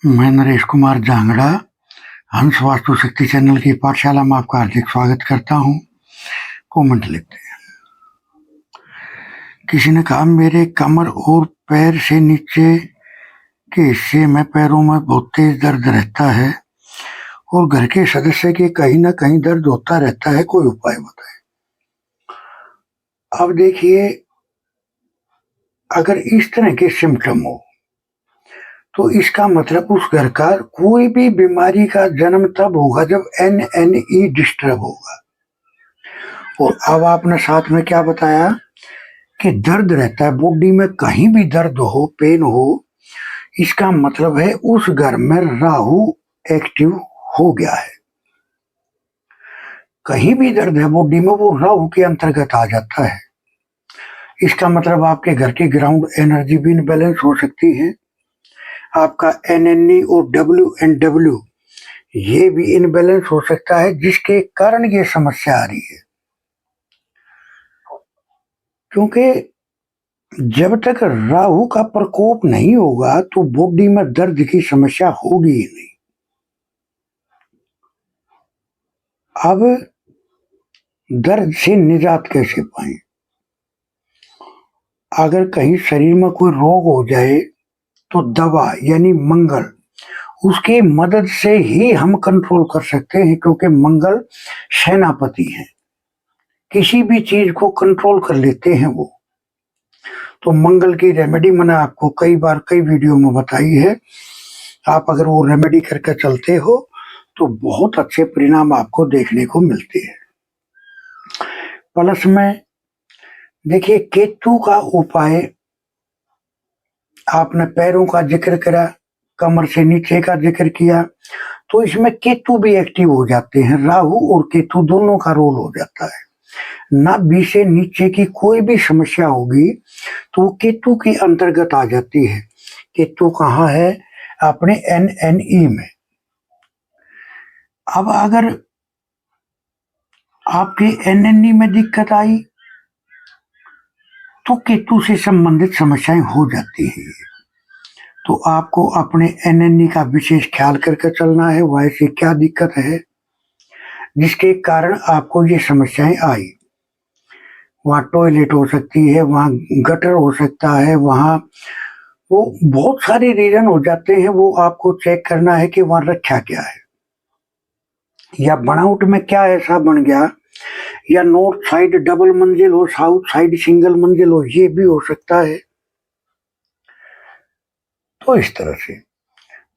मैं नरेश कुमार जांगड़ा हंस वास्तु शक्ति चैनल की पाठशाला में आपका हार्दिक स्वागत करता हूँ। कमेंट लिखते हैं। किसी ने कहा मेरे कमर और पैर से नीचे के हिस्से में पैरों में बहुत तेज दर्द रहता है और घर के सदस्य के कहीं ना कहीं दर्द होता रहता है, कोई उपाय बताएं। अब देखिए, अगर इस तरह के सिम्टम हो तो इसका मतलब उस घर का कोई भी बीमारी का जन्म तब होगा जब NNE डिस्टर्ब होगा। और अब आपने साथ में क्या बताया कि दर्द रहता है बॉडी में, कहीं भी दर्द हो, पेन हो, इसका मतलब है उस घर में राहु एक्टिव हो गया है। कहीं भी दर्द है बॉडी में, वो राहु के अंतर्गत आ जाता है। इसका मतलब आपके घर की ग्राउंड एनर्जी भी इनबैलेंस हो सकती है। आपका NNE और WNW ये भी इनबैलेंस हो सकता है, जिसके कारण ये समस्या आ रही है। क्योंकि जब तक राहु का प्रकोप नहीं होगा तो बॉडी में दर्द की समस्या होगी ही नहीं। अब दर्द से निजात कैसे पाएं? अगर कहीं शरीर में कोई रोग हो जाए तो दवा यानी मंगल, उसकी मदद से ही हम कंट्रोल कर सकते हैं, क्योंकि मंगल सेनापति है, किसी भी चीज को कंट्रोल कर लेते हैं वो। तो मंगल की रेमेडी मैंने आपको कई बार कई वीडियो में बताई है। आप अगर वो रेमेडी करके चलते हो तो बहुत अच्छे परिणाम आपको देखने को मिलते हैं। प्लस में देखिए, केतु का उपाय, आपने पैरों का जिक्र करा, कमर से नीचे का जिक्र किया, तो इसमें केतु भी एक्टिव हो जाते हैं। राहु और केतु दोनों का रोल हो जाता है। नाभि से नीचे की कोई भी समस्या होगी तो वो केतु के अंतर्गत आ जाती है। केतु कहाँ है? अपने NNE में। अब अगर आपके NNE में दिक्कत आई तो केतु से संबंधित समस्याएं हो जाती हैं। तो आपको अपने NNE का विशेष ख्याल करके चलना है। वैसे क्या दिक्कत है जिसके कारण आपको ये समस्याएं आई? वहाँ टॉयलेट हो सकती है, वहाँ गटर हो सकता है, वहाँ वो बहुत सारे रीजन हो जाते हैं। वो आपको चेक करना है कि वहाँ रखा क्या है, या बनावट में क्या ऐसा बन गया, या नॉर्थ साइड डबल मंजिल हो, साउथ साइड सिंगल मंजिल हो, ये भी हो सकता है। तो इस तरह से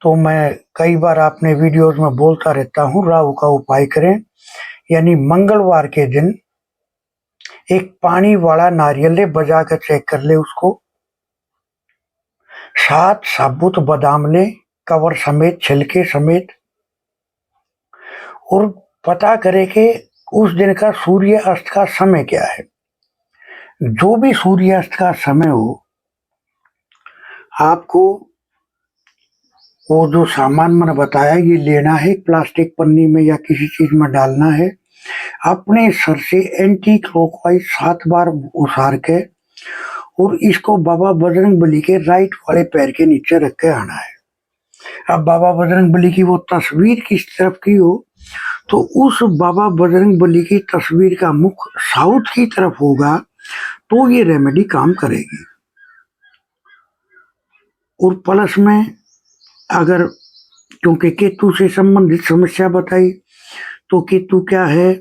तो मैं कई बार अपने वीडियोस में बोलता रहता हूँ, राहु का उपाय करें। यानी मंगलवार के दिन एक पानी वाला नारियल ले, बजा कर चेक कर ले उसको, 7 साबुत बादाम ले, कवर समेत, छिलके समेत, और पता करे कि उस दिन का सूर्य अस्त का समय क्या है। जो भी सूर्यास्त का समय हो, आपको वो जो सामान मैंने बताया ये लेना है, प्लास्टिक पन्नी में या किसी चीज में डालना है। अपने सर से एंटी क्लॉकवाइज 7 बार उसार के, और इसको बाबा बजरंग बली के राइट वाले पैर के नीचे रख के आना है। अब बाबा बजरंग बली की वो तस्वीर किस तरफ की हो, तो उस बाबा बजरंग बली की तस्वीर का मुख साउथ की तरफ होगा तो ये रेमेडी काम करेगी। और प्लस में अगर, क्योंकि केतु से संबंधित समस्या बताई, तो केतु क्या है?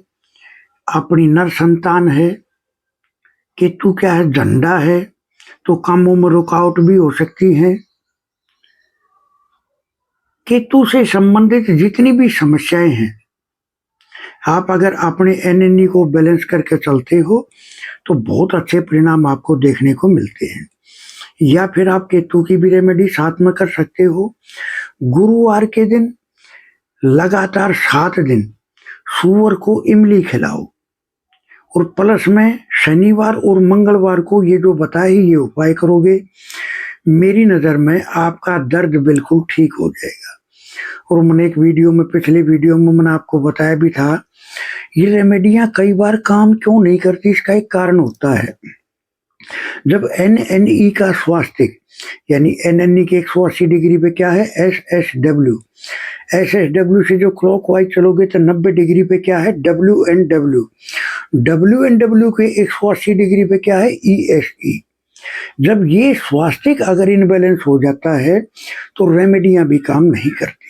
अपनी नर संतान है। केतु क्या है? झंडा है। तो कामों में रुकावट भी हो सकती है। केतु से संबंधित जितनी भी समस्याएं हैं, आप अगर अपने NNE को बैलेंस करके चलते हो तो बहुत अच्छे परिणाम आपको देखने को मिलते हैं। या फिर आप केतु की भी रेमेडी साथ में कर सकते हो। गुरुवार के दिन लगातार 7 दिन सूअर को इमली खिलाओ, और प्लस में शनिवार और मंगलवार को ये जो बताए ये उपाय करोगे, मेरी नज़र में आपका दर्द बिल्कुल ठीक हो जाएगा। और मैंने एक वीडियो में, पिछले वीडियो में मैंने आपको बताया भी था, ये रेमेडियां कई बार काम क्यों नहीं करती, इसका एक कारण होता है। जब NNE का स्वास्तिक यानी NNE के 180 डिग्री पे क्या है SSW, SSW से जो क्लॉकवाइज चलोगे तो 90 डिग्री पे क्या है WNW, WNW के 180 डिग्री पे क्या है ESE। जब ये स्वास्तिक अगर इनबैलेंस हो जाता है तो रेमेडियां भी काम नहीं करती।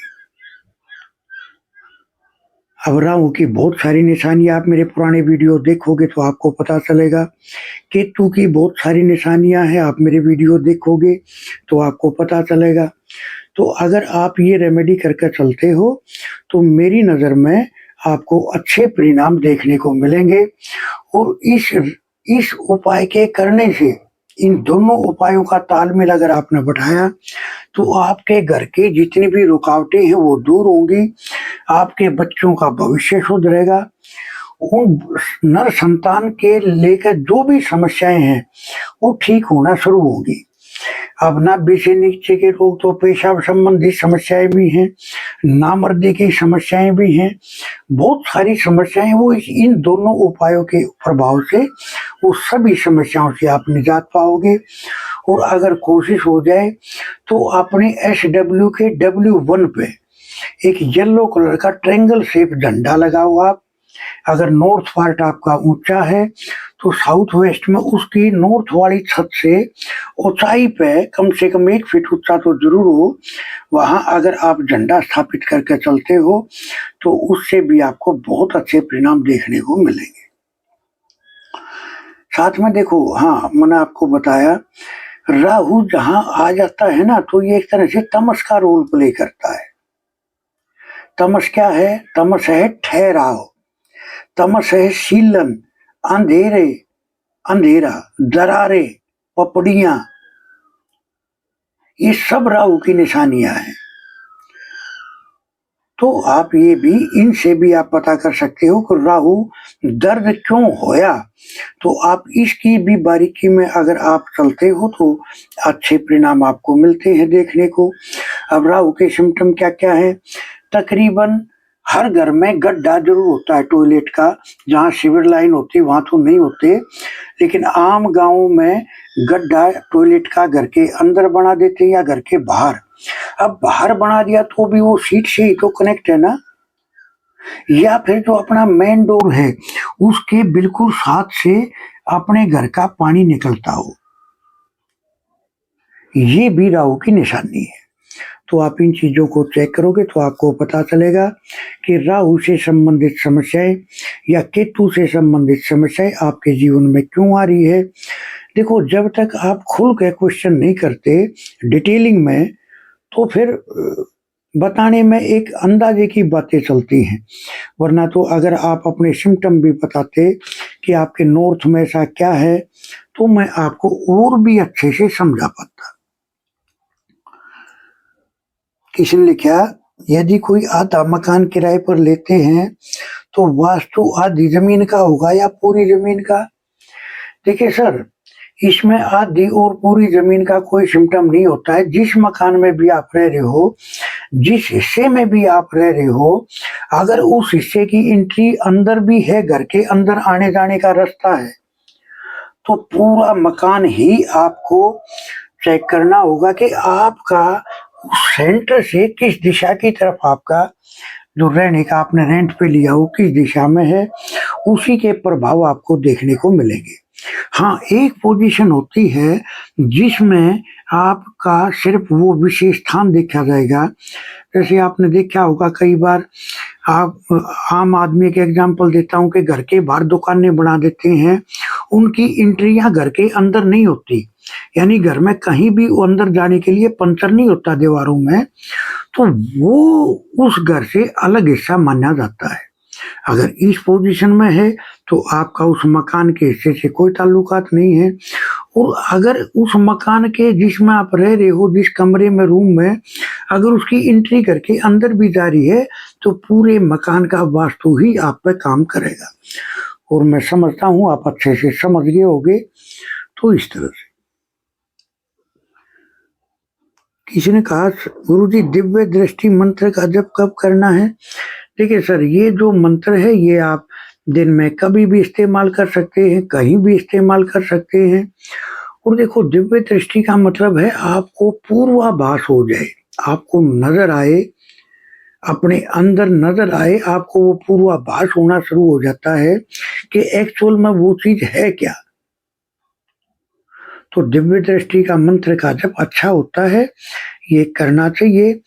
अब राहु की बहुत सारी निशानियां आप मेरे पुराने वीडियो देखोगे तो आपको पता चलेगा। केतु की बहुत सारी निशानियां हैं, आप मेरे वीडियो देखोगे तो आपको पता चलेगा। तो अगर आप ये रेमेडी करके चलते हो तो मेरी नज़र में आपको अच्छे परिणाम देखने को मिलेंगे। और इस उपाय के करने से, इन दोनों उपायों का तालमेल अगर आपने बैठाया तो आपके घर के जितनी भी रुकावटें हैं वो दूर होंगी, आपके बच्चों का भविष्य सुधरेगा, उन नर संतान के लेकर जो भी समस्याएं हैं वो ठीक होना शुरू होंगी। अब नाभि से नीचे के रोग तो पेशाब संबंधी समस्याएं भी हैं, नामर्दी की समस्याएं भी हैं, बहुत सारी समस्याएं वो इन दोनों उपायों के प्रभाव से वो सभी समस्याओं से आप निजात पाओगे। और अगर कोशिश हो जाए तो अपने SW के W1 पे एक येलो कलर का ट्रायंगल शेप झंडा लगाओ आप। अगर नॉर्थ पार्ट आपका ऊंचा है तो साउथ वेस्ट में उसकी नॉर्थ वाली छत से ऊंचाई पे कम से कम 1 फीट ऊंचा तो जरूर हो, वहां अगर आप झंडा स्थापित करके चलते हो तो उससे भी आपको बहुत अच्छे परिणाम देखने को मिलेंगे। साथ में देखो, हाँ मैंने आपको बताया राहु जहां आ जाता है ना तो ये एक तरह से तमस का रोल प्ले करता है। तमस क्या है? तमस है ठहराव, तमस है शीलन, अंधेरे, अंधेरा, दरारे, पपड़ियां, ये सब राहु की निशानियां हैं। तो आप ये भी, इनसे भी आप पता कर सकते हो कि राहु दर्द क्यों होया, तो आप इसकी भी बारीकी में अगर आप चलते हो तो अच्छे परिणाम आपको मिलते हैं देखने को। अब राहु के सिम्टम क्या क्या है? तकरीबन हर घर में गड्ढा जरूर होता है टॉयलेट का, जहाँ सीवर लाइन होती है वहां तो नहीं होते, लेकिन आम गांवों में गड्ढा टॉयलेट का घर के अंदर बना देते हैं या घर के बाहर। अब बाहर बना दिया तो भी वो सीट से ही तो कनेक्ट है ना, या फिर जो अपना मेन डोर है उसके बिल्कुल साथ से अपने घर का पानी निकलता हो, ये भी राहु की निशानी है। तो आप इन चीजों को चेक करोगे तो आपको पता चलेगा कि राहु से संबंधित समस्याएं या केतु से संबंधित समस्याएं आपके जीवन में क्यों आ रही है। देखो, जब तक आप खुल के क्वेश्चन नहीं करते डिटेलिंग में तो फिर बताने में एक अंदाजे की बातें चलती हैं, वरना तो अगर आप अपने सिम्टम भी बताते कि आपके नॉर्थ में ऐसा क्या है तो मैं आपको और भी अच्छे से समझा पाता। किसी ने लिखा, यदि कोई आधा मकान किराए पर लेते हैं तो वास्तु आधी जमीन का होगा या पूरी जमीन का? देखिए सर, इसमें आधी और पूरी जमीन का कोई सिम्टम नहीं होता है। जिस मकान में भी आप रह रहे हो, जिस हिस्से में भी आप रह रहे हो, अगर उस हिस्से की एंट्री अंदर भी है, घर के अंदर आने जाने का रास्ता है, तो पूरा मकान ही आपको चेक करना होगा कि आपका सेंटर से किस दिशा की तरफ आपका जो रहने का आपने रेंट पे लिया हो किस दिशा में है, उसी के प्रभाव आपको देखने को मिलेंगे। हाँ, एक पोजीशन होती है जिसमें आपका सिर्फ वो विशेष स्थान देखा जाएगा। जैसे आपने देखा होगा कई बार, आप आम आदमी के एग्जांपल देता हूँ कि घर के बाहर दुकानें बना देते हैं, उनकी एंट्रियां घर के अंदर नहीं होती, यानी घर में कहीं भी अंदर जाने के लिए पंचर नहीं होता दीवारों में, तो वो उस घर से अलग हिस्सा माना जाता है। अगर इस पोजीशन में है तो आपका उस मकान के हिस्से से कोई ताल्लुकात नहीं है। और अगर उस मकान के जिसमें आप रह रहे हो, जिस कमरे में, रूम में, अगर उसकी एंट्री करके अंदर भी जा रही है तो पूरे मकान का वास्तु ही आप पे काम करेगा। और मैं समझता हूँ आप अच्छे से समझ गए होंगे। तो इस तरह से किसी ने कहा, गुरुजी दिव्य दृष्टि मंत्र का जप कब करना है? देखिए सर, ये जो मंत्र है ये आप दिन में कभी भी इस्तेमाल कर सकते हैं, कहीं भी इस्तेमाल कर सकते हैं। और देखो, दिव्य दृष्टि का मतलब है आपको पूर्वाभास हो जाए, आपको नजर आए, अपने अंदर नजर आए, आपको वो पूर्वाभास होना शुरू हो जाता है कि एक्चुअल में वो चीज है क्या। तो दिव्य दृष्टि का मंत्र का जब अच्छा होता है, ये करना चाहिए।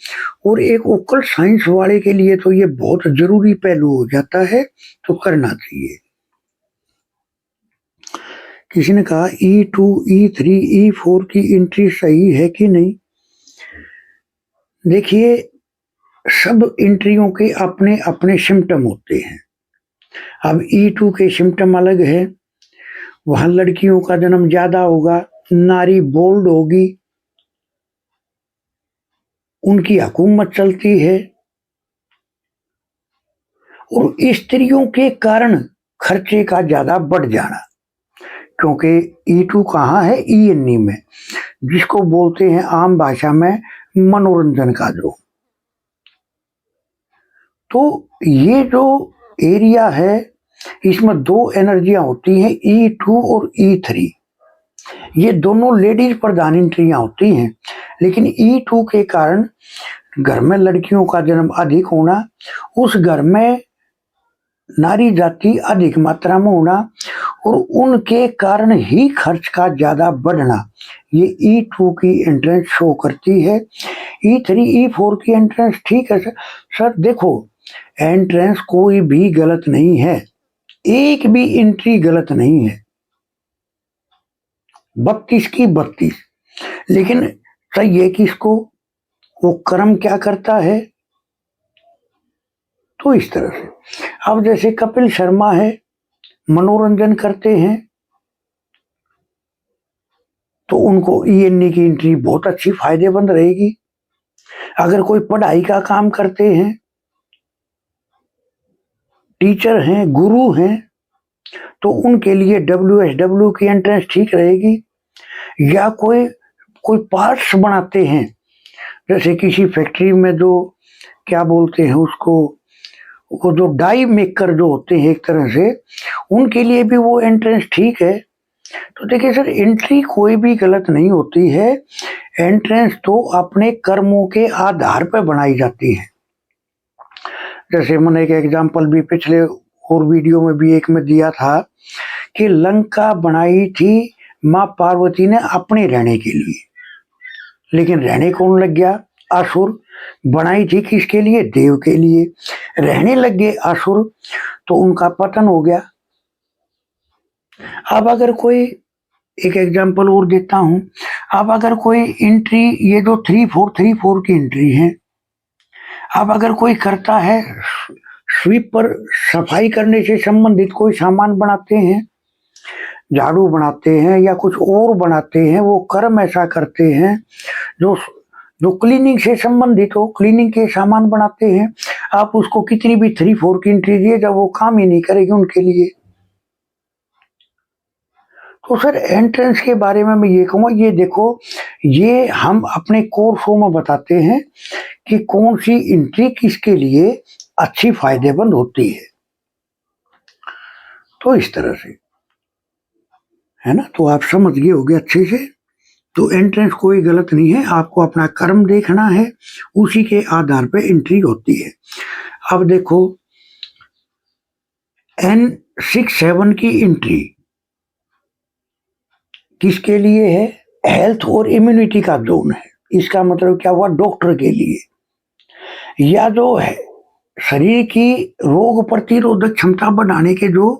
और एक ओकल्ट साइंस वाले के लिए तो ये बहुत जरूरी पहलू हो जाता है, तो करना चाहिए। किसी ने कहा E2, E3, E4 की एंट्री सही है कि नहीं। देखिए, सब एंट्रियों के अपने अपने सिम्टम होते हैं। अब E2 के सिम्टम अलग है, वहां लड़कियों का जन्म ज्यादा होगा, नारी बोल्ड होगी, उनकी हुकूमत चलती है, और स्त्रियों के कारण खर्चे का ज्यादा बढ़ जाना, क्योंकि E2 कहाँ है, ENE में, जिसको बोलते हैं आम भाषा में मनोरंजन का जो। तो ये जो एरिया है, इसमें दो एनर्जियां होती हैं, E2 और E3। ये दोनों लेडीज प्रधान एंट्रियां होती हैं, लेकिन E2 के कारण घर में लड़कियों का जन्म अधिक होना, उस घर में नारी जाति अधिक मात्रा में होना, और उनके कारण ही खर्च का ज्यादा बढ़ना, ये E2 की एंट्रेंस शो करती है। E3, E4 की एंट्रेंस ठीक है सर। देखो, एंट्रेंस कोई भी गलत नहीं है, एक भी एंट्री गलत नहीं है, 32 की 32। लेकिन सही है कि इसको वो कर्म क्या करता है। तो इस तरह से अब जैसे कपिल शर्मा है, मनोरंजन करते हैं, तो उनको ENE की एंट्री बहुत अच्छी फायदेमंद रहेगी। अगर कोई पढ़ाई का काम करते हैं, टीचर हैं, गुरु हैं, तो उनके लिए WSW की एंट्रेंस ठीक रहेगी। या कोई कोई पार्ट्स बनाते हैं, जैसे किसी फैक्ट्री में जो क्या बोलते हैं उसको, वो जो डाई मेकर जो होते हैं एक तरह से, उनके लिए भी वो एंट्रेंस ठीक है। तो देखिए सर, एंट्री कोई भी गलत नहीं होती है, एंट्रेंस तो अपने कर्मों के आधार पर बनाई जाती है। जैसे मैंने एक एग्जांपल भी पिछले और वीडियो में भी एक में दिया था कि लंका बनाई थी माँ पार्वती ने अपने रहने के लिए, लेकिन रहने कौन लग गया, असुर। बनाई थी किसके लिए, देव के लिए। रहने लग गए असुर, तो उनका पतन हो गया। अब अगर कोई, एक एग्जांपल और देता हूं, अब अगर कोई एंट्री, ये जो 3434 की एंट्री है, अब अगर कोई करता है स्वीपर, सफाई करने से संबंधित कोई सामान बनाते हैं, झाड़ू बनाते हैं या कुछ और बनाते हैं, वो कर्म ऐसा करते हैं जो जो क्लीनिंग से संबंधित हो, क्लीनिंग के सामान बनाते हैं, आप उसको कितनी भी 3-4 की एंट्री दिए, जब वो काम ही नहीं करेगी उनके लिए। तो सर, एंट्रेंस के बारे में मैं ये कहूँगा, ये देखो, ये हम अपने कोर्सों में बताते हैं कि कौन सी एंट्री किसके लिए अच्छी फायदेमंद होती है। तो इस तरह से है ना, तो आप समझ गए होगे अच्छे से। तो एंट्रेंस कोई गलत नहीं है, आपको अपना कर्म देखना है, उसी के आधार पे एंट्री होती है। अब देखो, N67 की एंट्री किसके लिए है, हेल्थ और इम्यूनिटी का जोन है। इसका मतलब क्या हुआ, डॉक्टर के लिए, या जो है शरीर की रोग प्रतिरोधक क्षमता बढ़ाने के जो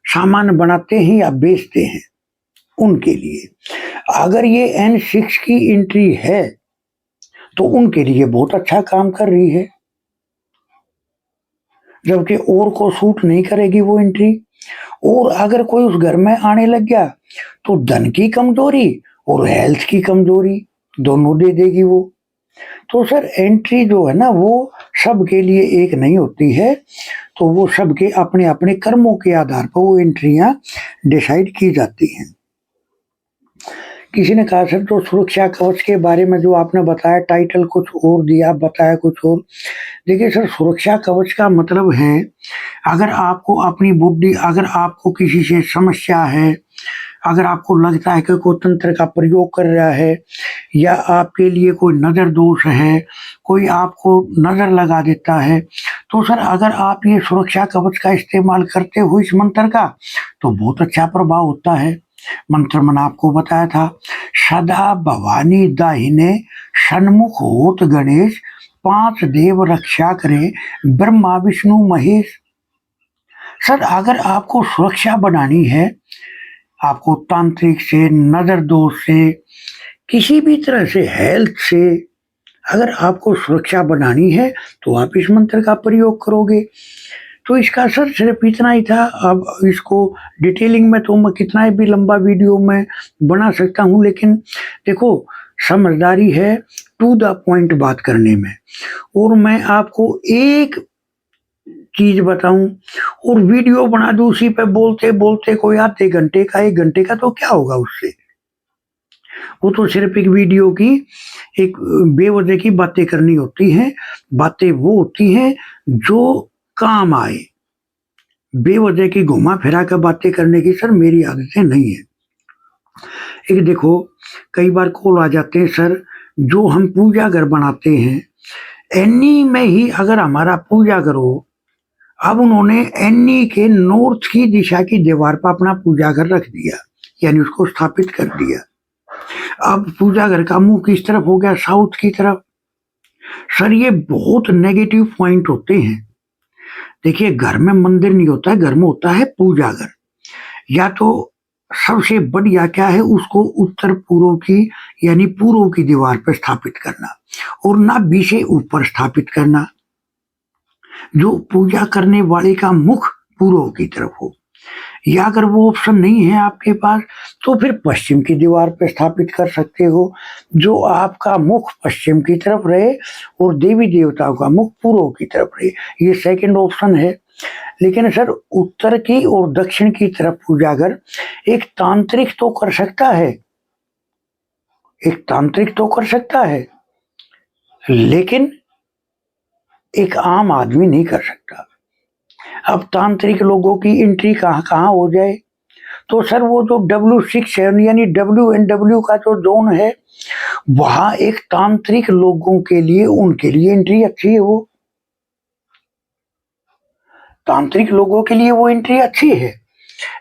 सामान बनाते हैं या बेचते हैं, उनके लिए। अगर ये N6 की एंट्री है, तो उनके लिए बहुत अच्छा काम कर रही है, जबकि और को सूट नहीं करेगी वो एंट्री। और अगर कोई उस घर में आने लग गया, तो धन की कमजोरी और हेल्थ की कमजोरी दोनों दे देगी वो। तो सर, एंट्री जो है ना, वो सबके लिए एक नहीं होती है, तो वो सबके अपने अपने कर्मों के आधार पर वो एंट्रियां डिसाइड की जाती हैं। किसी ने कहा सर, तो सुरक्षा कवच के बारे में जो आपने बताया, टाइटल कुछ और दिया, बताया कुछ और। देखिए सर, सुरक्षा कवच का मतलब है, अगर आपको अपनी बुद्धि, अगर आपको किसी से समस्या है, अगर आपको लगता है कि कोई तंत्र का प्रयोग कर रहा है या आपके लिए कोई नज़र दोष है, कोई आपको नज़र लगा देता है, तो सर अगर आप ये सुरक्षा कवच का इस्तेमाल करते हो इस मंत्र का, तो बहुत अच्छा प्रभाव होता है। मंत्र मैंने आपको बताया था, सदा भवानी दाहिने सन्मुख होत गणेश, 5 देव रक्षा करे ब्रह्मा विष्णु महेश। सर अगर आपको सुरक्षा बनानी है, आपको तांत्रिक से, नजर दोष से, किसी भी तरह से, हेल्थ से अगर आपको सुरक्षा बनानी है, तो आप इस मंत्र का प्रयोग करोगे। तो इसका असर सिर्फ इतना ही था। अब इसको डिटेलिंग में तो मैं कितना भी लंबा वीडियो में बना सकता हूँ, लेकिन देखो समझदारी है टू द पॉइंट बात करने में। और मैं आपको एक चीज बताऊं और वीडियो बना दूं उसी पे बोलते बोलते कोई आधे घंटे का, 1 घंटे का, तो क्या होगा उससे? वो तो सिर्फ एक वीडियो की एक बेवजह की बातें करनी होती हैं। बातें वो होती हैं जो काम आए। बेवजह की घुमा फिरा कर बातें करने की सर मेरी आदतें नहीं है। एक देखो कई बार कॉल आ जाते हैं, सर जो हम पूजा घर बनाते हैं, एनी में ही अगर हमारा पूजा घर हो, अब उन्होंने एनी के नॉर्थ की दिशा की दीवार पर अपना पूजा घर रख दिया, यानी उसको स्थापित कर दिया। अब पूजा घर का मुंह किस तरफ हो गया? साउथ की तरफ। सर ये बहुत नेगेटिव पॉइंट होते हैं। देखिए घर में मंदिर नहीं होता है, घर में होता है पूजा घर। या तो सबसे बढ़िया क्या है, उसको उत्तर पूर्व की यानी पूर्व की दीवार पर स्थापित करना, और नाभि से ऊपर स्थापित करना, जो पूजा करने वाले का मुख पूर्व की तरफ हो। या अगर वो ऑप्शन नहीं है आपके पास, तो फिर पश्चिम की दीवार पर स्थापित कर सकते हो, जो आपका मुख पश्चिम की तरफ रहे और देवी देवताओं का मुख पूर्व की तरफ रहे। ये सेकंड ऑप्शन है। लेकिन सर उत्तर की और दक्षिण की तरफ पूजा घर एक तांत्रिक तो कर सकता है, एक तांत्रिक तो कर सकता है, लेकिन एक आम आदमी नहीं कर सकता। अब तांत्रिक लोगों की एंट्री कहाँ कहाँ हो जाए, तो सर वो जो W6 यानी WNW का जो जोन है, वहां एक तांत्रिक लोगों के लिए, उनके लिए एंट्री अच्छी है। वो तांत्रिक लोगों के लिए वो एंट्री अच्छी है,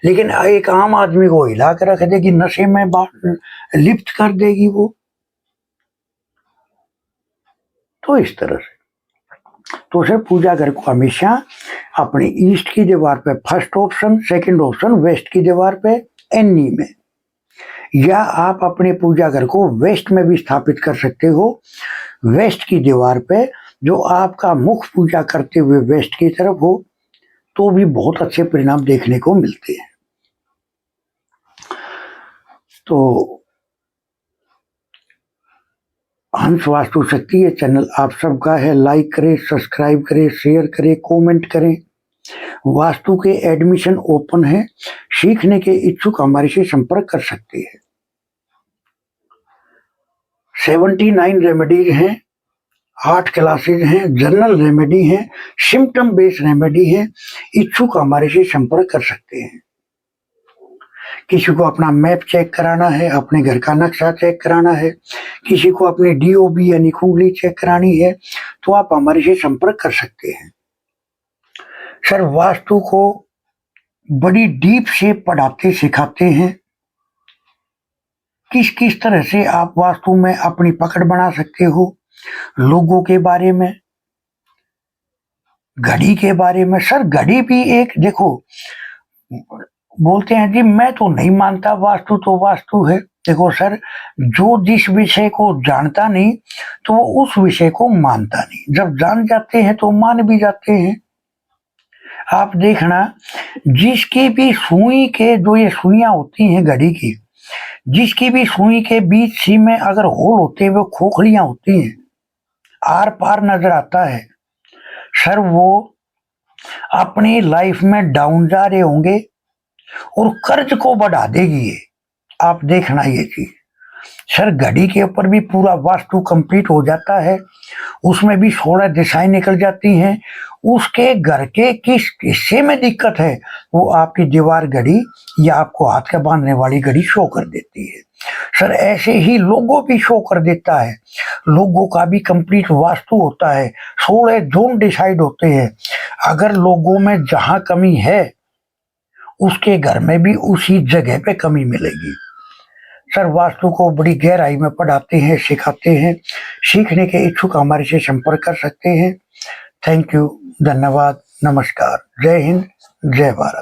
लेकिन एक आम आदमी को हिला कर रख देगी, नशे में लिप्त कर देगी वो। तो इस तरह से तो सर पूजा घर को हमेशा अपने ईस्ट की दीवार पे first option, second option west की दीवार पे एनी में, या आप अपने पूजा घर को वेस्ट में भी स्थापित कर सकते हो, वेस्ट की दीवार पे, जो आपका मुख पूजा करते हुए वेस्ट की तरफ हो, तो भी बहुत अच्छे परिणाम देखने को मिलते हैं। तो हंस वास्तु शक्ति ये चैनल आप सबका है। लाइक करें, सब्सक्राइब करें, शेयर करें, कमेंट करें। वास्तु के एडमिशन ओपन है, सीखने के इच्छुक हमारे से संपर्क कर सकते हैं। 79 रेमेडीज हैं, 8 क्लासेज हैं, जनरल रेमेडी है, सिम्टम बेस्ड रेमेडी है। इच्छुक हमारे से संपर्क कर सकते हैं। किसी को अपना मैप चेक कराना है, अपने घर का नक्शा चेक कराना है, किसी को अपनी DOB यानी कुंडली चेक करानी है, तो आप हमारे से संपर्क कर सकते हैं। सर वास्तु को बड़ी डीप से पढ़ाते सिखाते हैं, किस किस तरह से आप वास्तु में अपनी पकड़ बना सकते हो, लोगों के बारे में, घड़ी के बारे में। सर घड़ी भी एक देखो, बोलते हैं जी मैं तो नहीं मानता, वास्तु तो वास्तु है। देखो सर, जो जिस विषय को जानता नहीं, तो वो उस विषय को मानता नहीं। जब जान जाते हैं तो मान भी जाते हैं। आप देखना, जिसकी भी सुई के, जो ये सुइयां होती हैं घड़ी की, जिसकी भी सुई के बीच सी में अगर होल होते हैं, वो खोखलियां होती हैं, आर पार नजर आता है, सर वो अपनी लाइफ में डाउन जा रहे होंगे और कर्ज को बढ़ा देगी ये। आप देखना ये चीज। सर घड़ी के ऊपर भी पूरा वास्तु कंप्लीट हो जाता है, उसमें भी 16 दिशाएं निकल जाती हैं। उसके घर के किस हिस्से में दिक्कत है वो आपकी दीवार घड़ी या आपको हाथ का बांधने वाली घड़ी शो कर देती है। सर ऐसे ही लोगो भी शो कर देता है, लोगो का भी कंप्लीट वास्तु होता है, 16 जोन डिसाइड होते हैं। अगर लोगो में जहां कमी है उसके घर में भी उसी जगह पे कमी मिलेगी। सर वास्तु को बड़ी गहराई में पढ़ाते हैं, सिखाते हैं। सीखने के इच्छुक हमारे से संपर्क कर सकते हैं। थैंक यू, धन्यवाद, नमस्कार, जय हिंद, जय भारत।